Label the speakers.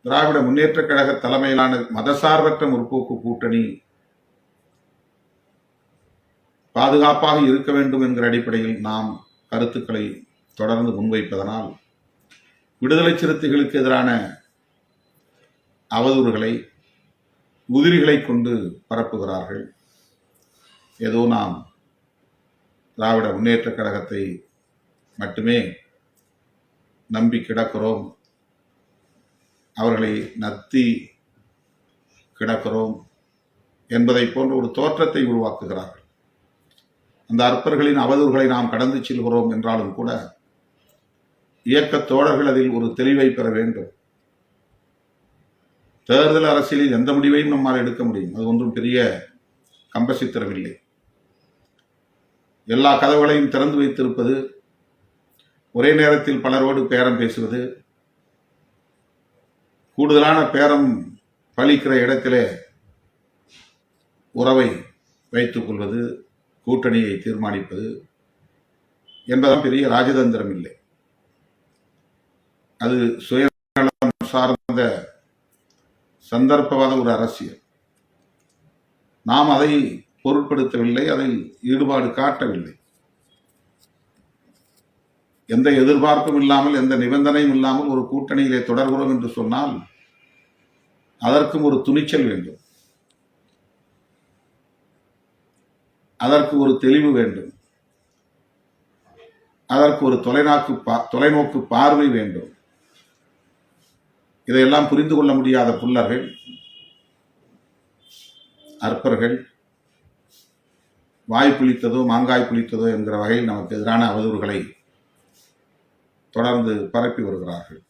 Speaker 1: திராவிட முன்னேற்ற கழக தலைமையிலான மதசார்பற்ற முற்போக்கு கூட்டணி பாதுகாப்பாக இருக்க வேண்டும் என்கிற அடிப்படையில் நாம் கருத்துக்களை தொடர்ந்து முன்வைப்பதனால் விடுதலை சிறுத்தைகளுக்கு எதிரான அவதூறுகளை உதிரிகளை கொண்டு பரப்புகிறார்கள். ஏதோ நாம் திராவிட முன்னேற்ற கழகத்தை மட்டுமே நம்பி கிடக்கிறோம், அவர்களை நத்தி கிடக்கிறோம் என்பதை போன்ற ஒரு தோற்றத்தை உருவாக்குகிறார்கள். அந்த அற்பர்களின் அவதூறுகளை நாம் கடந்து செல்கிறோம் என்றாலும் கூட இயக்கத் தோழர்கள் அதில் ஒரு தெளிவை பெற வேண்டும். தேர்தல் அரசியலில் எந்த முடிவையும் நம்மால் எடுக்க முடியும், அது ஒன்றும் பெரிய கம்பசித்திரமில்லை. எல்லா கதவுகளையும் திறந்து வைத்திருப்பது, ஒரே நேரத்தில் பலரோடு பேரம் பேசுவது, கூடுதலான பேரம் பலிக்கிற இடத்திலே உறவை வைத்துக் கொள்வது, கூட்டணியை தீர்மானிப்பது என்பதும் பெரிய ராஜதந்திரம் இல்லை. அது சுயநலம் சார்ந்த சந்தர்ப்பவாத ஒரு அரசியல். நாம் அதை பொருட்படுத்தவில்லை, அதில் ஈடுபாடு காட்டவில்லை. எந்த எதிர்பார்ப்பும் இல்லாமல், எந்த நிபந்தனையும் இல்லாமல் ஒரு கூட்டணியிலே தொடர்கிறோம் என்று சொன்னால் அதற்கும் ஒரு துணிச்சல் வேண்டும், அதற்கு ஒரு தெளிவு வேண்டும், அதற்கு ஒரு தொலைநோக்கு பார்வை வேண்டும். இதையெல்லாம் புரிந்து கொள்ள முடியாத புல்லர்கள், அற்பர்கள் வாய் புளித்ததோ மாங்காய் புளித்ததோ என்கிற வகையில் நமக்கு எதிரான அவதூறுகளை தொடர்ந்து பரப்பி வருகிறார்கள்.